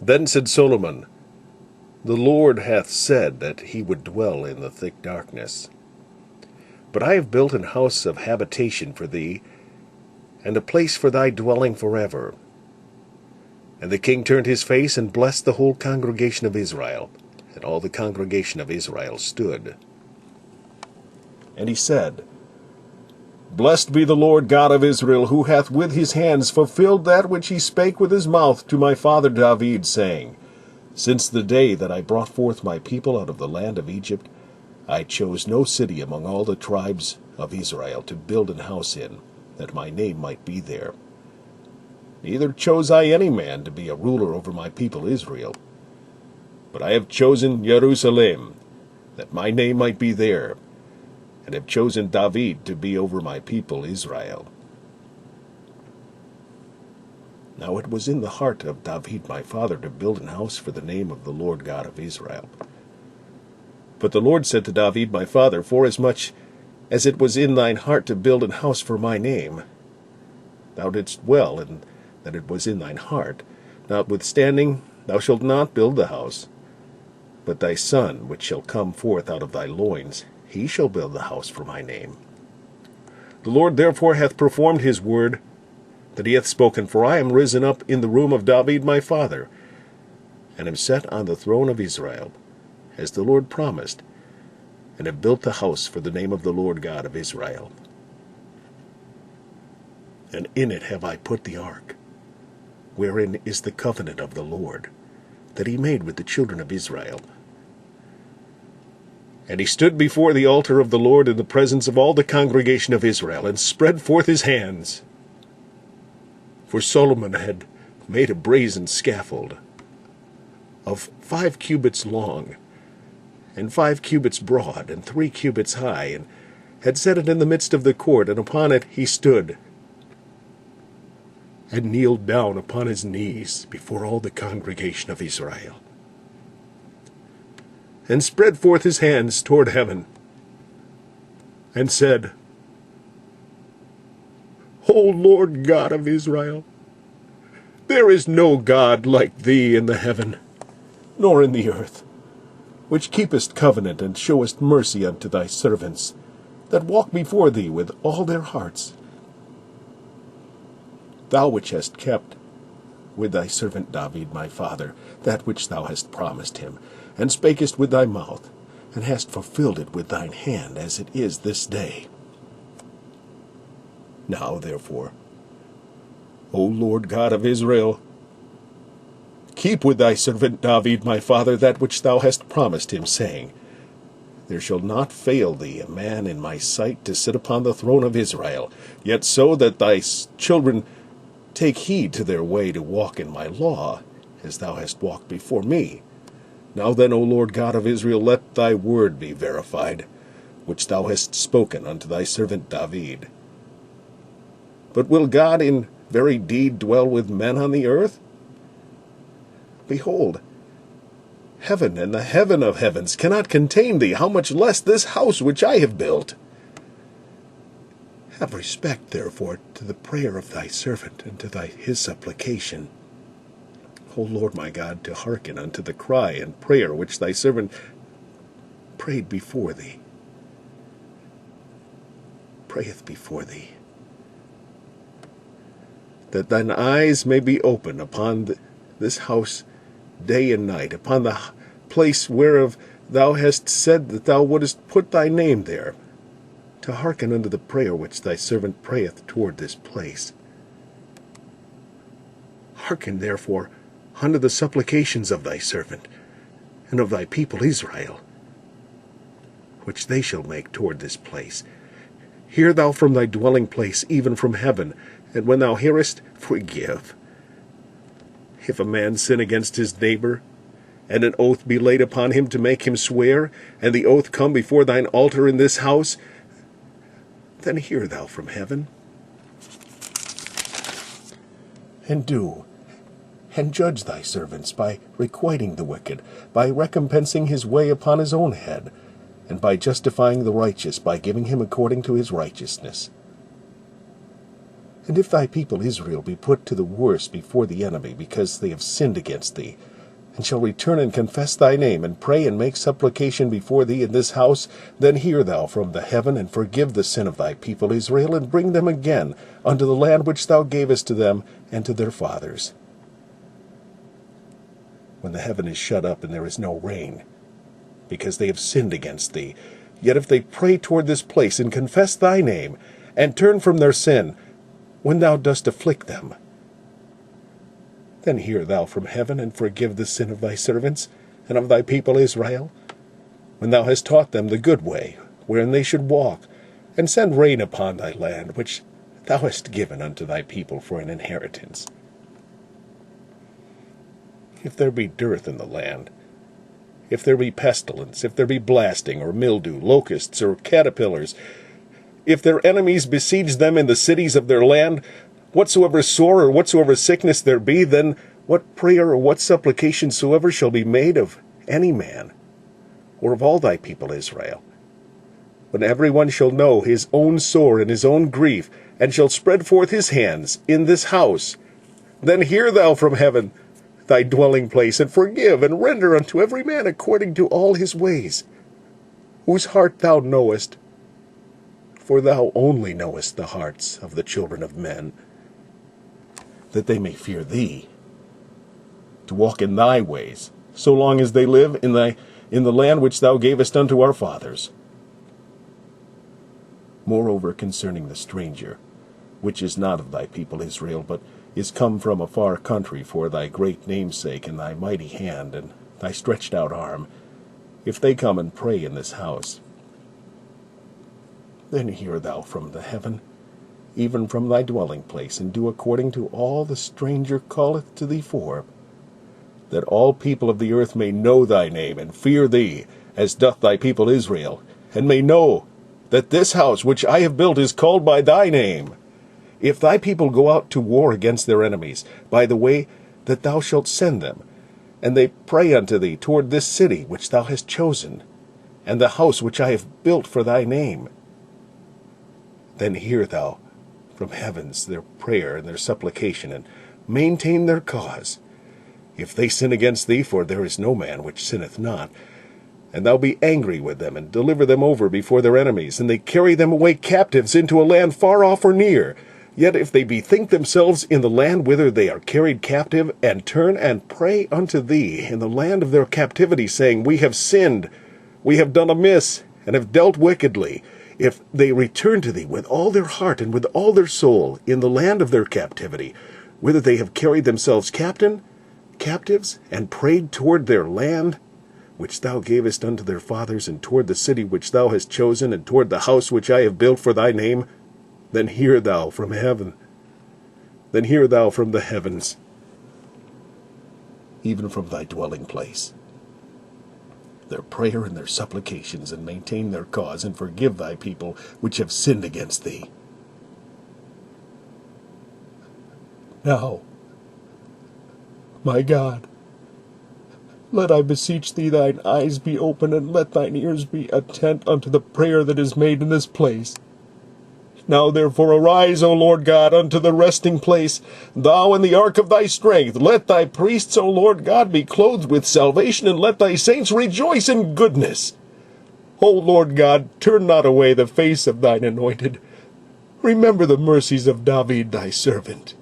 Then said Solomon, The Lord hath said that he would dwell in the thick darkness. But I have built an house of habitation for thee, and a place for thy dwelling forever. And the king turned his face and blessed the whole congregation of Israel. And all the congregation of Israel stood. And he said, Blessed be the Lord God of Israel, who hath with his hands fulfilled that which he spake with his mouth to my father David, saying, Since the day that I brought forth my people out of the land of Egypt, I chose no city among all the tribes of Israel to build an house in, that my name might be there. Neither chose I any man to be a ruler over my people Israel. But I have chosen Jerusalem, that my name might be there, and have chosen David to be over my people Israel. Now it was in the heart of David my father to build an house for the name of the Lord God of Israel. But the Lord said to David my father, Forasmuch as it was in thine heart to build an house for my name, thou didst well in that it was in thine heart. Notwithstanding, thou shalt not build the house, but thy son, which shall come forth out of thy loins, he shall build the house for my name. The Lord therefore hath performed his word that he hath spoken, for I am risen up in the room of David my father, and am set on the throne of Israel, as the Lord promised, and have built the house for the name of the Lord God of Israel. And in it have I put the ark, wherein is the covenant of the Lord, that he made with the children of Israel. And he stood before the altar of the Lord in the presence of all the congregation of Israel, and spread forth his hands. For Solomon had made a brazen scaffold of 5 cubits long, and 5 cubits broad, and 3 cubits high, and had set it in the midst of the court, and upon it he stood, and kneeled down upon his knees before all the congregation of Israel, and spread forth his hands toward heaven, and said, O Lord God of Israel, there is no God like thee in the heaven, nor in the earth, which keepest covenant and showest mercy unto thy servants, that walk before thee with all their hearts. Thou which hast kept with thy servant David my father that which thou hast promised him, and spakest with thy mouth, and hast fulfilled it with thine hand, as it is this day. Now, therefore, O Lord God of Israel, keep with thy servant David my father that which thou hast promised him, saying, There shall not fail thee a man in my sight to sit upon the throne of Israel, yet so that thy children take heed to their way to walk in my law, as thou hast walked before me. Now then, O Lord God of Israel, let thy word be verified, which thou hast spoken unto thy servant David. But will God in very deed dwell with men on the earth? Behold, heaven and the heaven of heavens cannot contain thee, how much less this house which I have built? Have respect, therefore, to the prayer of thy servant, and to his supplication. O Lord my God, to hearken unto the cry and prayer which thy servant prayeth before thee. That thine eyes may be open upon this house day and night, upon the place whereof thou hast said that thou wouldest put thy name there, to hearken unto the prayer which thy servant prayeth toward this place. Hearken therefore unto the supplications of thy servant, and of thy people Israel, which they shall make toward this place. Hear thou from thy dwelling place, even from heaven, and when thou hearest, forgive. If a man sin against his neighbor, and an oath be laid upon him to make him swear, and the oath come before thine altar in this house, then hear thou from heaven, and do, and judge thy servants by requiting the wicked, by recompensing his way upon his own head, and by justifying the righteous, by giving him according to his righteousness. And if thy people Israel be put to the worse before the enemy, because they have sinned against thee, and shall return and confess thy name, and pray and make supplication before thee in this house, then hear thou from the heaven, and forgive the sin of thy people Israel, and bring them again unto the land which thou gavest to them and to their fathers. When the heaven is shut up, and there is no rain, because they have sinned against thee, yet if they pray toward this place, and confess thy name, and turn from their sin, when thou dost afflict them, then hear thou from heaven, and forgive the sin of thy servants, and of thy people Israel, when thou hast taught them the good way, wherein they should walk, and send rain upon thy land, which thou hast given unto thy people for an inheritance. If there be dearth in the land, if there be pestilence, if there be blasting, or mildew, locusts, or caterpillars, if their enemies besiege them in the cities of their land, whatsoever sore or whatsoever sickness there be, then what prayer or what supplication soever shall be made of any man, or of all thy people Israel, when every one shall know his own sore and his own grief, and shall spread forth his hands in this house, then hear thou from heaven thy dwelling place, and forgive, and render unto every man according to all his ways, whose heart thou knowest, for thou only knowest the hearts of the children of men, that they may fear thee, to walk in thy ways, so long as they live in the land which thou gavest unto our fathers. Moreover, concerning the stranger, which is not of thy people Israel, but is come from a far country for thy great name's sake, and thy mighty hand, and thy stretched out arm, if they come and pray in this house, then hear thou from the heaven, even from thy dwelling place, and do according to all the stranger calleth to thee for, that all people of the earth may know thy name, and fear thee, as doth thy people Israel, and may know that this house which I have built is called by thy name. If thy people go out to war against their enemies, by the way that thou shalt send them, and they pray unto thee toward this city which thou hast chosen, and the house which I have built for thy name, then hear thou from heavens their prayer and their supplication, and maintain their cause. If they sin against thee, for there is no man which sinneth not, and thou be angry with them, and deliver them over before their enemies, and they carry them away captives into a land far off or near, yet if they bethink themselves in the land whither they are carried captive, and turn and pray unto thee in the land of their captivity, saying, We have sinned, we have done amiss, and have dealt wickedly, if they return to thee with all their heart and with all their soul in the land of their captivity, whither they have carried themselves captives, and prayed toward their land, which thou gavest unto their fathers, and toward the city which thou hast chosen, and toward the house which I have built for thy name, then hear thou from heaven, then hear thou from the heavens, even from thy dwelling place, their prayer and their supplications, and maintain their cause, and forgive thy people which have sinned against thee. Now, my God, let, I beseech thee, thine eyes be open, and let thine ears be attent unto the prayer that is made in this place. Now therefore arise, O Lord God, unto the resting place, thou and the ark of thy strength. Let thy priests, O Lord God, be clothed with salvation, and let thy saints rejoice in goodness. O Lord God, turn not away the face of thine anointed. Remember the mercies of David thy servant,